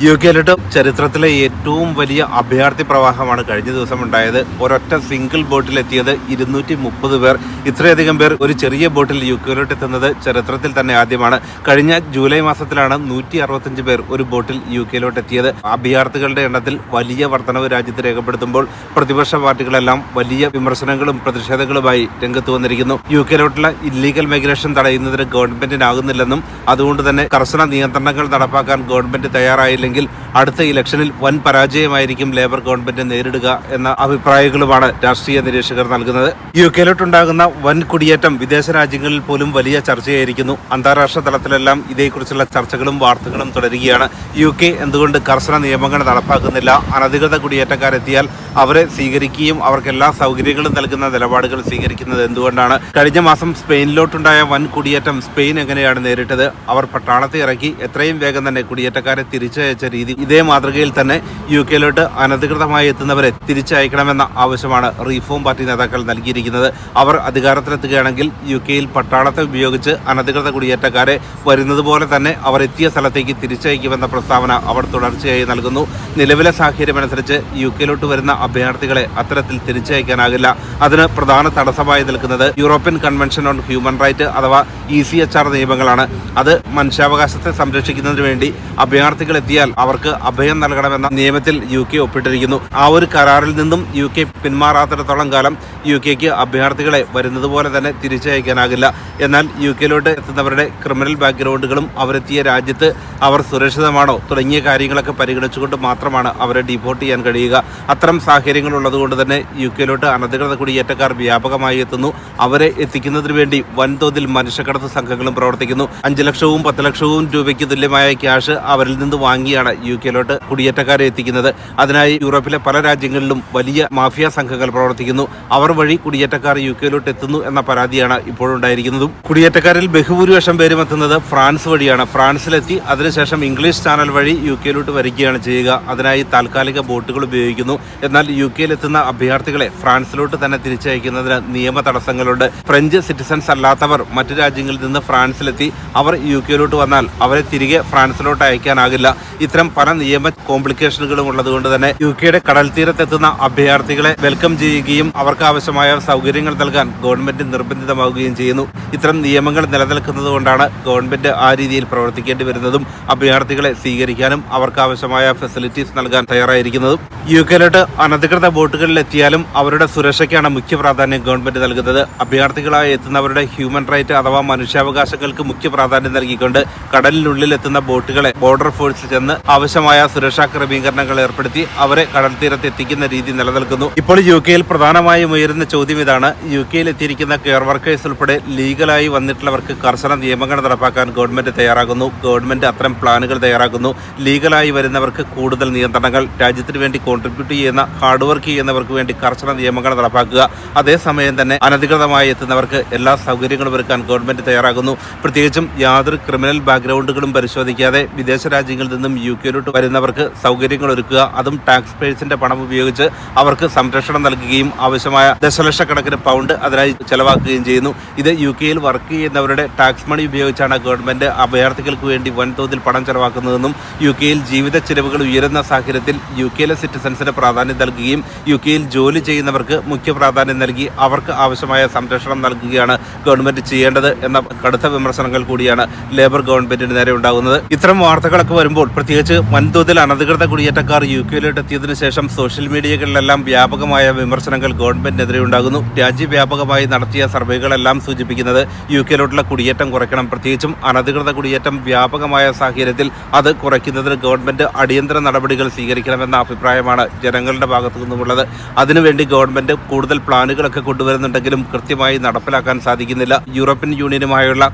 യുകെയിലോട്ട് ചരിത്രത്തിലെ ഏറ്റവും വലിയ അഭയാർത്ഥി പ്രവാഹമാണ് കഴിഞ്ഞ ദിവസം ഉണ്ടായത്. ഒരൊറ്റ സിംഗിൾ ബോട്ടിലെത്തിയത് 230 പേർ. ഇത്രയധികം പേർ ഒരു ചെറിയ ബോട്ടിൽ യുകെയിലോട്ട് എത്തുന്നത് ചരിത്രത്തിൽ തന്നെ ആദ്യമാണ്. കഴിഞ്ഞ ജൂലൈ മാസത്തിലാണ് 165 പേർ ഒരു ബോട്ടിൽ യുകെയിലോട്ട് എത്തിയത്. അഭയാർത്ഥികളുടെ എണ്ണത്തിൽ വലിയ വർധനവ് രാജ്യത്ത് രേഖപ്പെടുത്തുമ്പോൾ പ്രതിപക്ഷ പാർട്ടികളെല്ലാം വലിയ വിമർശനങ്ങളും പ്രതിഷേധങ്ങളുമായി രംഗത്ത് വന്നിരിക്കുന്നു. യുകെയിലോട്ടുള്ള ഇല്ലീഗൽ മൈഗ്രേഷൻ തടയുന്നതിന് ഗവൺമെന്റിനാകുന്നില്ലെന്നും അതുകൊണ്ട് തന്നെ കർശന നിയന്ത്രണങ്ങൾ നടപ്പാക്കാൻ ഗവൺമെന്റ് തയ്യാറായില്ലെങ്കിൽ അടുത്ത ഇലക്ഷനിൽ വൻ പരാജയമായിരിക്കും ലേബർ ഗവൺമെന്റ് നേരിടുക എന്ന അഭിപ്രായങ്ങളുമാണ് രാഷ്ട്രീയ നിരീക്ഷകർ നൽകുന്നത്. യുകെയിലോട്ടുണ്ടാകുന്ന വൻ കുടിയേറ്റം വിദേശ രാജ്യങ്ങളിൽ പോലും വലിയ ചർച്ചയായിരിക്കുന്നു. അന്താരാഷ്ട്ര തലത്തിലെല്ലാം ഇതേക്കുറിച്ചുള്ള ചർച്ചകളും വാർത്തകളും തുടരുകയാണ്. യുകെ എന്തുകൊണ്ട് കർശന നിയമങ്ങൾ നടപ്പാക്കുന്നില്ല? അനധികൃത കുടിയേറ്റക്കാരെത്തിയാൽ അവരെ സ്വീകരിക്കുകയും അവർക്ക് എല്ലാ സൗകര്യങ്ങളും നൽകുന്ന നിലപാടുകൾ സ്വീകരിക്കുന്നത് എന്തുകൊണ്ടാണ്? കഴിഞ്ഞ മാസം സ്പെയിനിലോട്ടുണ്ടായ വൻ കുടിയേറ്റം സ്പെയിൻ എങ്ങനെയാണ് നേരിട്ടത്? അവർ പട്ടാളത്തെ ഇറക്കി എത്രയും വേഗം തന്നെ കുടിയേറ്റക്കാരെ തിരിച്ചയച്ച രീതി ഇതേ മാതൃകയിൽ തന്നെ യുകെയിലോട്ട് അനധികൃതമായി എത്തുന്നവരെ തിരിച്ചയക്കണമെന്ന ആവശ്യമാണ് റീഫോം പാർട്ടി നേതാക്കൾ നൽകിയിരിക്കുന്നത്. അവർ അധികാരത്തിലെത്തുകയാണെങ്കിൽ യുകെയിൽ പട്ടാളത്തെ ഉപയോഗിച്ച് അനധികൃത കുടിയേറ്റക്കാരെ വരുന്നത് പോലെ തന്നെ അവർ എത്തിയ സ്ഥലത്തേക്ക് തിരിച്ചയക്കുമെന്ന പ്രസ്താവന അവർ തുടർച്ചയായി നൽകുന്നു. നിലവിലെ സാഹചര്യമനുസരിച്ച് യുകെയിലോട്ട് വരുന്ന അഭയാർത്ഥികളെ അത്തരത്തിൽ തിരിച്ചയക്കാനാകില്ല. അതിന് പ്രധാന തടസ്സമായി നിൽക്കുന്നത് European convention on human right അഥവാ ECHR നിയമങ്ങളാണ്. അത് മനുഷ്യാവകാശത്തെ സംരക്ഷിക്കുന്നതിന് വേണ്ടി അഭയാർത്ഥികൾ എത്തിയാൽ അവർക്ക് അഭയം നൽകണമെന്ന നിയമത്തിൽ യുകെ ഒപ്പിട്ടിരിക്കുന്നു. ആ ഒരു കരാറിൽ നിന്നും യുകെ പിന്മാറാത്തിടത്തോളം കാലം യുകെക്ക് അഭയാർത്ഥികളെ വരുന്നത് പോലെ തന്നെ തിരിച്ചയക്കാനാകില്ല. എന്നാൽ യുകെയിലോട്ട് എത്തുന്നവരുടെ ക്രിമിനൽ ബാക്ക്ഗ്രൗണ്ടുകളും അവരെത്തിയ രാജ്യത്ത് അവർ സുരക്ഷിതമാണോ തുടങ്ങിയ കാര്യങ്ങളൊക്കെ പരിഗണിച്ചുകൊണ്ട് മാത്രമാണ് അവരെ ഡിപ്പോർട്ട് ചെയ്യാൻ കഴിയുക. അത്തരം സാഹചര്യങ്ങൾ ഉള്ളതുകൊണ്ട് തന്നെ യുകെയിലോട്ട് അനധികൃത കുടിയേറ്റക്കാർ വ്യാപകമായി എത്തുന്നു. അവരെ എത്തിക്കുന്നതിന് വേണ്ടി വൻതോതിൽ മനുഷ്യക്കടത്ത് സംഘങ്ങളും പ്രവർത്തിക്കുന്നു. 5 ലക്ഷവും 10 ലക്ഷവും രൂപയ്ക്ക് തുല്യമായ ക്യാഷ് അവരിൽ നിന്ന് വാങ്ങിയാണ് യുകെയിലോട്ട് കുടിയേറ്റക്കാരെ എത്തിക്കുന്നത്. അതിനായി യൂറോപ്പിലെ പല രാജ്യങ്ങളിലും വലിയ മാഫിയ സംഘങ്ങൾ പ്രവർത്തിക്കുന്നു. അവർ വഴി കുടിയേറ്റക്കാർ യുകെയിലോട്ട് എത്തുന്നു എന്ന പരാതിയാണ് ഇപ്പോഴുണ്ടായിരിക്കുന്നതും. കുടിയേറ്റക്കാരിൽ ബഹുഭൂരിപക്ഷം പേരും എത്തുന്നത് ഫ്രാൻസ് വഴിയാണ്. ഫ്രാൻസിലെത്തി അതിനുശേഷം ഇംഗ്ലീഷ് ചാനൽ വഴി യുകെയിലോട്ട് വരികയാണ് ചെയ്യുക. അതിനായി താൽക്കാലിക ബോട്ടുകൾ ഉപയോഗിക്കുന്നു. എന്നാൽ യുകെയിലെത്തുന്ന അഭയാർത്ഥികളെ ഫ്രാൻസിലോട്ട് തന്നെ തിരിച്ചയക്കുന്നതിന് നിയമ തടസ്സങ്ങളുണ്ട്. ഫ്രഞ്ച് സിറ്റിസൺസ് അല്ലാത്തവർ മറ്റു രാജ്യങ്ങളിൽ നിന്ന് ഫ്രാൻസിലെത്തി അവർ യുകെയിലോട്ട് വന്നാൽ അവരെ തിരികെ ഫ്രാൻസിലോട്ട് അയക്കാനാകില്ല. ഇത്തരം പല നിയമ കോംപ്ലിക്കേഷനുകളും ഉള്ളതുകൊണ്ട് തന്നെ യുകെയുടെ കടൽ തീരത്തെത്തുന്ന അഭയാർത്ഥികളെ വെൽക്കം ചെയ്യുകയും അവർക്ക് ആവശ്യമായ സൗകര്യങ്ങൾ നൽകാൻ ഗവൺമെന്റ് നിർബന്ധിതമാവുകയും ചെയ്യുന്നു. ഇത്തരം നിയമങ്ങൾ നിലനിൽക്കുന്നത് കൊണ്ടാണ് ഗവൺമെന്റ് ആ രീതിയിൽ പ്രവർത്തിക്കേണ്ടി വരുന്നതും അഭയാർത്ഥികളെ സ്വീകരിക്കാനും അവർക്ക് ആവശ്യമായ ഫെസിലിറ്റീസ് നൽകാൻ തയ്യാറായിരിക്കുന്നതും. യുകെയിലോട്ട് അനധികൃത ബോട്ടുകളിൽ എത്തിയാലും അവരുടെ സുരക്ഷയ്ക്കാണ് മുഖ്യ പ്രാധാന്യം ഗവൺമെന്റ് നൽകുന്നത്. അഭയാർത്ഥികളായി എത്തുന്നവരുടെ ഹ്യൂമൻ റൈറ്റ് അഥവാ മനുഷ്യാവകാശങ്ങൾക്ക് മുഖ്യ പ്രാധാന്യം നൽകിക്കൊണ്ട് കടലിനുള്ളിൽ എത്തുന്ന ബോട്ടുകളെ ബോർഡർ ഫോഴ്സ് ചെന്ന് ആവശ്യമായ സുരക്ഷാ ക്രമീകരണങ്ങൾ ഏർപ്പെടുത്തി അവരെ കടൽ തീരത്ത് എത്തിക്കുന്ന രീതി നിലനിൽക്കുന്നു. ഇപ്പോൾ യുകെയിൽ പ്രധാനമായും ഉയരുന്ന ചോദ്യം ഇതാണ്: യുകെയിൽ എത്തിയിരിക്കുന്ന കെയർ വർക്കേഴ്സ് ഉൾപ്പെടെ ലീഗലായി വന്നിട്ടുള്ളവർക്ക് കർശന നിയമങ്ങൾ നടപ്പാക്കാൻ ഗവൺമെന്റ് തയ്യാറാകുന്നു. ഗവൺമെന്റ് അത്തരം പ്ലാനുകൾ തയ്യാറാക്കുന്നു. ലീഗലായി വരുന്നവർക്ക് കൂടുതൽ നിയന്ത്രണങ്ങൾ, രാജ്യത്തിന് വേണ്ടി കോൺട്രിബ്യൂട്ട് ചെയ്യുന്ന ഹാർഡ് വർക്ക് ചെയ്യുന്നവർക്ക് വേണ്ടി കർശന നിയമങ്ങൾ നടപ്പാക്കുക. അതേസമയം തന്നെ അനധികൃതമായി എത്തുന്നവർക്ക് എല്ലാ സൗകര്യങ്ങളും ഒരുക്കാൻ ഗവൺമെന്റ് തയ്യാറാകുന്നു. പ്രത്യേകിച്ചും യാതൊരു ക്രിമിനൽ ബാക്ക്ഗ്രൗണ്ടുകളും പരിശോധിക്കാതെ വിദേശ രാജ്യങ്ങളിൽ നിന്നും യുകെയിലോട്ട് വരുന്നവർക്ക് സൗകര്യങ്ങൾ ഒരുക്കുക. അതും ടാക്സ് പേഴ്സിന്റെ പണം ഉപയോഗിച്ച് അവർക്ക് സംരക്ഷണം നൽകുകയും ആവശ്യമായ ദശലക്ഷക്കണക്കിന് പൗണ്ട് അതിനായി ചെലവാക്കുകയും ചെയ്യുന്നു. ഇത് യുകെയിൽ വർക്ക് ചെയ്യുന്നവരുടെ ടാക്സ് മണി ഉപയോഗിച്ചാണ് ഗവൺമെന്റ് അഭയാർത്ഥികൾക്ക് വേണ്ടി വൻതോതിൽ പണം ചെലവാക്കുന്നതെന്നും യുകെയിൽ ജീവിത ചെലവുകൾ ഉയരുന്ന സാഹചര്യത്തിൽ യുകെയിലെ സിറ്റിസൺസിന് പ്രാധാന്യം നൽകുകയും യുകെയിൽ ജോലി ചെയ്യുന്നവർക്ക് മുഖ്യ പ്രാധാന്യം നൽകി അവർക്ക് ആവശ്യമായ സംരക്ഷണം നൽകുകയാണ് ഗവൺമെന്റ് ചെയ്യേണ്ടത് എന്ന കടുത്ത വിമർശനങ്ങൾ കൂടിയാണ് ലേബർ ഗവൺമെന്റിന് നേരെ ഉണ്ടാകുന്നത്. ഇത്തരം വാർത്തകളൊക്കെ വരുമ്പോൾ പ്രത്യേകിച്ച് വൻതോതിൽ അനധികൃത കുടിയേറ്റക്കാർ യുകെയിലോട്ട് എത്തിയതിനു ശേഷം സോഷ്യൽ മീഡിയകളിലെല്ലാം വ്യാപകമായ വിമർശനങ്ങൾ ഗവൺമെന്റിനെതിരെ ഉണ്ടാകുന്നു. രാജ്യവ്യാപകമായി നടത്തിയ സർവേകളെല്ലാം സൂചിപ്പിക്കുന്നത് യുകെയിലോട്ടുള്ള കുടിയേറ്റം കുറയ്ക്കണം. പ്രത്യേകിച്ചും അനധികൃത കുടിയേറ്റം വ്യാപകമായ സാഹചര്യത്തിൽ അത് കുറയ്ക്കുന്നതിന് ഗവൺമെന്റ് അടിയന്തര നടപടികൾ സ്വീകരിക്കണമെന്ന അഭിപ്രായമാണ് ജനങ്ങളുടെ ഭാഗത്തു നിന്നുമുള്ളത്. അതിനുവേണ്ടി ഗവൺമെന്റ് കൂടുതൽ പ്ലാനുകളൊക്കെ കൊണ്ടുവരുന്നുണ്ടെങ്കിലും കൃത്യമായി നടപ്പിലാക്കാൻ സാധിക്കുന്നില്ല. യൂറോപ്യൻ യൂണിയനുമായുള്ള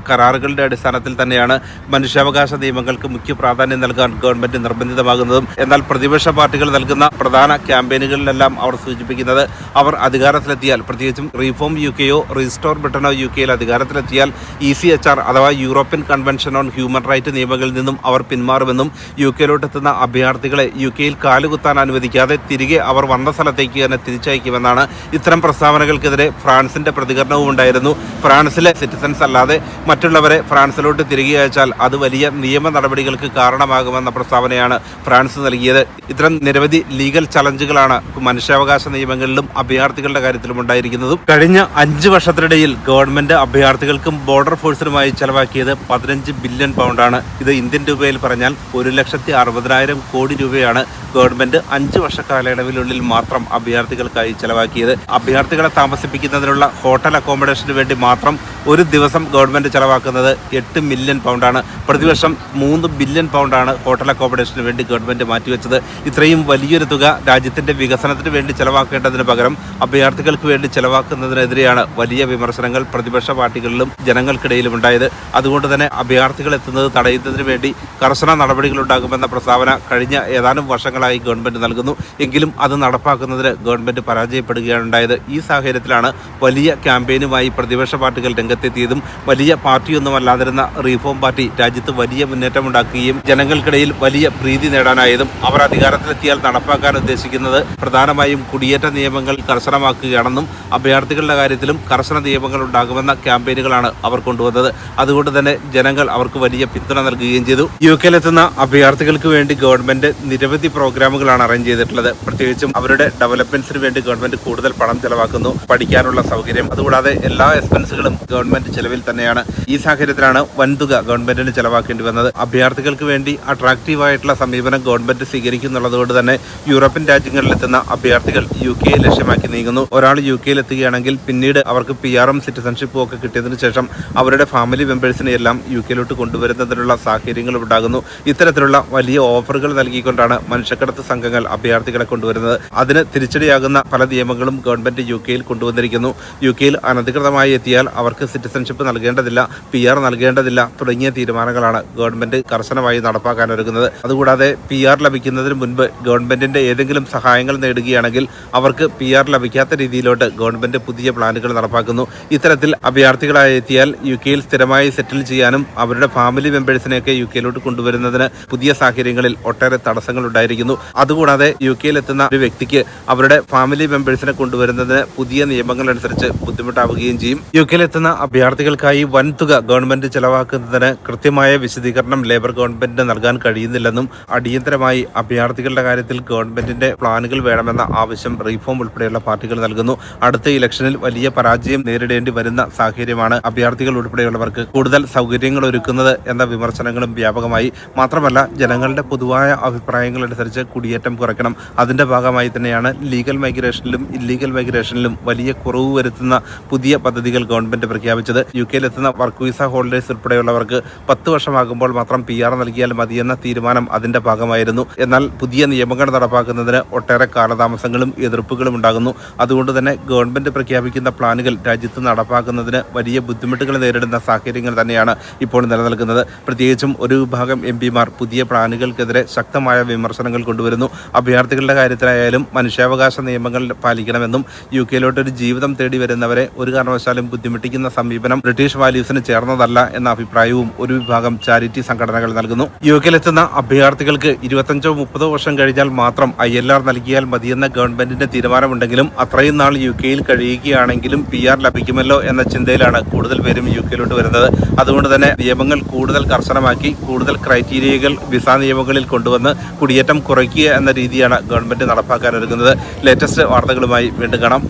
കരാറുകളുടെ അടിസ്ഥാനത്തിൽ തന്നെയാണ് മനുഷ്യാവകാശ നിയമങ്ങൾക്ക് മുഖ്യ പ്രാധാന്യം നൽകാൻ ഗവൺമെന്റ് നിർബന്ധിതമാകുന്നതും. എന്നാൽ പ്രതിപക്ഷ പാർട്ടികൾ നൽകുന്ന പ്രധാന ക്യാമ്പയിനുകളിലെല്ലാം അവർ സൂചിപ്പിക്കുന്നത് അവർ അധികാരത്തിലെത്തിയാൽ, പ്രത്യേകിച്ചും റീഫോം യുകെയോ റീസ്റ്റോർ ബ്രിട്ടനോ യുകെയിൽ അധികാരത്തിലെത്തിയാൽ ECHR അഥവാ European convention on human right നിയമങ്ങളിൽ നിന്നും അവർ പിന്മാറുമെന്നും യുകെയിലോട്ടെത്തുന്ന അഭയാർത്ഥികളെ യുകെയിൽ കാലുകുത്താൻ അനുവദിക്കാതെ തിരികെ അവർ വന്ന സ്ഥലത്തേക്ക് തന്നെ തിരിച്ചയക്കുമെന്നാണ്. ഇത്തരം പ്രസ്താവനകൾക്കെതിരെ ഫ്രാൻസിന്റെ പ്രതികരണവും ഉണ്ടായിരുന്നു. ഫ്രാൻസിലെ സിറ്റിസൺസ് അല്ലാതെ മറ്റുള്ളവരെ ഫ്രാൻസിലോട്ട് തിരികെ അയച്ചാൽ അത് വലിയ നിയമ നടപടികൾക്ക് കാരണമാകുമെന്ന പ്രസ്താവനയാണ് തന്നെയാണ് ഫ്രാൻസ് നൽകിയത്. ഇത്തരം നിരവധി ലീഗൽ ചലഞ്ചുകളാണ് മനുഷ്യാവകാശ നിയമങ്ങളിലും അഭയാർത്ഥികളുടെ കാര്യത്തിലും ഉണ്ടായിരിക്കുന്നതും. കഴിഞ്ഞ 5 വർഷത്തിനിടയിൽ ഗവൺമെന്റ് അഭയാർത്ഥികൾക്കും ബോർഡർ ഫോഴ്സിനുമായി ചെലവാക്കിയത് 15 ബില്യൺ പൗണ്ടാണ്. ഇത് ഇന്ത്യൻ രൂപയിൽ പറഞ്ഞാൽ 1,60,000 കോടി രൂപയാണ് ഗവൺമെന്റ് 5 വർഷ കാലയളവിനുള്ളിൽ മാത്രം അഭയാർത്ഥികൾക്കായി ചെലവാക്കിയത്. അഭയാർത്ഥികളെ താമസിപ്പിക്കുന്നതിനുള്ള ഹോട്ടൽ അക്കോമഡേഷന് വേണ്ടി മാത്രം ഒരു ദിവസം ഗവൺമെന്റ് ചെലവാക്കുന്നത് 8 മില്യൺ പൗണ്ടാണ്. പ്രതിവർഷം 3 ബില്യൺ പൗണ്ടാണ് ഹോട്ടൽ അക്കോമഡേഷന് വേണ്ടി ഗവൺമെന്റ് മാറ്റിവെച്ചത്. ഇത്രയും വലിയൊരു തുക രാജ്യത്തിന്റെ വികസനത്തിന് വേണ്ടി ചെലവാക്കേണ്ടതിന് പകരം അഭയാർത്ഥികൾക്ക് വേണ്ടി ചെലവാക്കുന്നതിനെതിരെയാണ് വലിയ വിമർശനങ്ങൾ പ്രതിപക്ഷ പാർട്ടികളിലും ജനങ്ങൾക്കിടയിലും ഉണ്ടായത്. അതുകൊണ്ട് തന്നെ അഭയാർത്ഥികൾ എത്തുന്നത് തടയുന്നതിന് വേണ്ടി കർശന നടപടികൾ ഉണ്ടാകുമെന്ന പ്രസ്താവന കഴിഞ്ഞ ഏതാനും വർഷങ്ങളായി ഗവൺമെന്റ് നൽകുന്നു. എങ്കിലും അത് നടപ്പാക്കുന്നതിന് ഗവൺമെന്റ് പരാജയപ്പെടുകയാണ് ഉണ്ടായത്. ഈ സാഹചര്യത്തിലാണ് വലിയ ക്യാമ്പയിനുമായി പ്രതിപക്ഷ പാർട്ടികൾ രംഗത്തെത്തിയതും വലിയ പാർട്ടിയൊന്നുമല്ലാതിരുന്ന റീഫോം പാർട്ടി രാജ്യത്ത് വലിയ മുന്നേറ്റമുണ്ടാക്കുകയും ജനങ്ങൾക്കിടയിൽ വലിയ പ്രീതി നേടാനായതും. അവർ അധികാരത്തിലെത്തിയാൽ നടപ്പാക്കാൻ ഉദ്ദേശിക്കുന്നത് പ്രധാനമായും കുടിയേറ്റ നിയമങ്ങൾ കർശനമാക്കുകയാണെന്നും അഭയാർത്ഥികളുടെ കാര്യത്തിലും കർശന നിയമങ്ങൾ ഉണ്ടാകുമെന്ന ക്യാമ്പയിനുകളാണ് അവർ കൊണ്ടുവന്നത്. അതുകൊണ്ട് തന്നെ ജനങ്ങൾ അവർക്ക് വലിയ പിന്തുണ നൽകുകയും ചെയ്തു. യുകെയിലെത്തുന്ന അഭയാർത്ഥികൾക്ക് വേണ്ടി ഗവൺമെന്റ് നിരവധി പ്രോഗ്രാമുകളാണ് അറേഞ്ച് ചെയ്തിട്ടുള്ളത്. പ്രത്യേകിച്ചും അവരുടെ ഡെവലപ്മെന്റ്സിന് വേണ്ടി ഗവൺമെന്റ് കൂടുതൽ പണം ചെലവാക്കുന്നു. പഠിക്കാനുള്ള സൗകര്യം, അതുകൂടാതെ എല്ലാ എക്സ്പെൻസുകളും ഗവൺമെന്റ് ചെലവിൽ തന്നെയാണ്. ഈ സാഹചര്യത്തിലാണ് വൻതുക ഗവൺമെന്റിന് ചെലവാക്കേണ്ടി വന്നത്. അഭയാർത്ഥികൾക്ക് വേണ്ടി അട്രാക്റ്റീവായിട്ടുള്ള സമീപനം ഗവൺമെന്റ് സ്വീകരിക്കുന്നുള്ളതുകൊണ്ട് തന്നെ യൂറോപ്യൻ രാജ്യങ്ങളിലെത്തുന്ന അഭയാർത്ഥികൾ യുകെയെ ലക്ഷ്യമാക്കി നീങ്ങുന്നു. ഒരാൾ യുകെയിൽ എത്തുകയാണെങ്കിൽ പിന്നീട് അവർക്ക് PR-ഉം സിറ്റിസൺഷിപ്പും ഒക്കെ കിട്ടിയതിനു ശേഷം അവരുടെ ഫാമിലി മെമ്പേഴ്സിനെ എല്ലാം യുകെയിലോട്ട് കൊണ്ടുവരുന്നതിനുള്ള സാഹചര്യങ്ങൾ ഉണ്ടാകുന്നു. ഇത്തരത്തിലുള്ള വലിയ ഓഫറുകൾ നൽകിക്കൊണ്ടാണ് മനുഷ്യക്കടത്ത് സംഘങ്ങൾ അഭയാർത്ഥികളെ കൊണ്ടുവരുന്നത്. അതിന് തിരിച്ചടിയാകുന്ന പല നിയമങ്ങളും ഗവൺമെന്റ് യുകെയിൽ കൊണ്ടുവന്നിരിക്കുന്നു. യുകെയിൽ അനധികൃതമായി എത്തിയാൽ അവർക്ക് സിറ്റിസൺഷിപ്പ് നൽകേണ്ടതില്ല, PR നൽകേണ്ടതില്ല തുടങ്ങിയ തീരുമാനങ്ങളാണ് ഗവൺമെന്റ് കർശനമായി നടപ്പാക്കാനൊരുങ്ങുന്നത്. അതുകൂടാതെ PR ലഭിക്കുന്നതിന് മുൻപ് ഗവൺമെന്റിന്റെ ഏതെങ്കിലും സഹായങ്ങൾ നേടുകയാണെങ്കിൽ അവർക്ക് PR ലഭിക്കാത്ത രീതിയിലോട്ട് ഗവൺമെന്റ് പുതിയ പ്ലാനുകൾ നടപ്പാക്കുന്നു. ഇത്തരത്തിൽ അഭയാർത്ഥികളായി എത്തിയാൽ യുകെയിൽ സ്ഥിരമായി സെറ്റിൽ ചെയ്യാനും അവരുടെ ഫാമിലി മെമ്പേഴ്സിനെയൊക്കെ യുകെയിലോട്ട് കൊണ്ടുവരുന്നതിന് പുതിയ സാഹചര്യങ്ങളിൽ ഒട്ടേറെ തടസ്സങ്ങൾ ഉണ്ടായിരിക്കുന്നു. അതുകൂടാതെ യുകെയിൽ എത്തുന്ന ഒരു വ്യക്തിക്ക് അവരുടെ ഫാമിലി മെമ്പേഴ്സിനെ കൊണ്ടുവരുന്നതിന് പുതിയ നിയമങ്ങൾ അനുസരിച്ച് ബുദ്ധിമുട്ടാവുകയും ചെയ്യും. യുകെയിലെത്തുന്ന അഭയാർത്ഥികൾക്കായി വൻതുക ഗവൺമെന്റ് ചെലവാക്കുന്നതിന് കൃത്യമായ വിശദീകരണം ലേബർ ഗവൺമെന്റിന് നൽകാൻ കഴിയുന്നില്ലെന്നും അടിയന്തരമായി അഭയാർത്ഥികളുടെ കാര്യത്തിൽ ഗവൺമെന്റിന്റെ പ്ലാനുകൾ വേണമെന്ന ആവശ്യം റീഫോം ഉൾപ്പെടെയുള്ള പാർട്ടികൾ നൽകുന്നു. അടുത്ത ഇലക്ഷനിൽ വലിയ പരാജയം നേരിടേണ്ടി വരുന്ന സാഹചര്യമാണ് അഭയാർത്ഥികൾ ഉൾപ്പെടെയുള്ളവർക്ക് കൂടുതൽ സൗകര്യങ്ങൾ ഒരുക്കുന്നത് എന്ന വിമർശനങ്ങളും വ്യാപകമായി. മാത്രമല്ല ജനങ്ങളുടെ പൊതുവായ അഭിപ്രായങ്ങൾ അനുസരിച്ച് കുടിയേറ്റം കുറയ്ക്കണം. അതിന്റെ ഭാഗമായി തന്നെയാണ് ലീഗൽ മൈഗ്രേഷനിലും ഇല്ലീഗൽ മൈഗ്രേഷനിലും വലിയ കുറവ് വരുത്തുന്ന പുതിയ പദ്ധതികൾ ഗവൺമെന്റ് പ്രഖ്യാപിച്ചത്. യുകെയിലെത്തുന്ന വർക്ക് വിസ ഹോൾഡേഴ്സ് ഉൾപ്പെടെയുള്ളവർക്ക് 10 വർഷമാകുമ്പോൾ മാത്രം PR നൽകിയാൽ മതിയെന്ന തീരുമാനം അതിന്റെ ഭാഗമായിരുന്നു. എന്നാൽ പുതിയ നിയമങ്ങൾ നടപ്പാക്കുന്നതിന് ഒട്ടേറെ കാലതാമസങ്ങളും എതിർപ്പുകളും ഉണ്ടാകുന്നു. അതുകൊണ്ട് തന്നെ ഗവൺമെന്റ് പ്രഖ്യാപിക്കുന്ന പ്ലാനുകൾ രാജ്യത്ത് നടപ്പാക്കുന്നതിന് വലിയ ബുദ്ധിമുട്ടുകൾ നേരിടുന്ന സാഹചര്യങ്ങൾ തന്നെയാണ് ഇപ്പോൾ നിലനിൽക്കുന്നത്. പ്രത്യേകിച്ചും ഒരു വിഭാഗം MP-മാർ പുതിയ പ്ലാനുകൾക്കെതിരെ ശക്തമായ വിമർശനങ്ങൾ കൊണ്ടുവരുന്നു. അഭയാർത്ഥികളുടെ കാര്യത്തിലായാലും മനുഷ്യാവകാശ നിയമങ്ങൾ പാലിക്കണമെന്നും യുകെയിലോട്ടൊരു ജീവിതം തേടി വരുന്നവരെ ഒരു കാരണവശാലും ബുദ്ധിമുട്ടിക്കുന്ന സമീപനം ബ്രിട്ടീഷ് വാല്യൂസിന് ചേർന്നതല്ല എന്ന അഭിപ്രായവും ഒരു വിഭാഗം ചാരിറ്റി സംഘടനകൾ നൽകുന്നു. യുകെയിലെത്തുന്ന അഭയാർത്ഥികൾക്ക് 25-30 വർഷം കഴിഞ്ഞാൽ മാത്രം ILR നൽകിയാൽ മതിയെന്ന ഗവൺമെന്റിന്റെ തീരുമാനമുണ്ടെങ്കിലും അത്രയും നാൾ യുകെയിൽ കഴിയുകയാണെങ്കിലും PR ലഭിക്കുമല്ലോ എന്ന ചിന്തയിലാണ് കൂടുതൽ പേരും യുകെയിലോട്ട് വരുന്നത്. അതുകൊണ്ട് തന്നെ നിയമങ്ങൾ കൂടുതൽ കർശനമാക്കി കൂടുതൽ ക്രൈറ്റീരിയകൾ വിസ നിയമങ്ങളിൽ കൊണ്ടുവന്ന് കുടിയേറ്റം കുറയ്ക്കുക എന്ന രീതിയാണ് ഗവൺമെന്റ് നടപ്പാക്കാനൊരുങ്ങുന്നത്. ലേറ്റസ്റ്റ് വാർത്തകളുമായി വീണ്ടും കാണാം.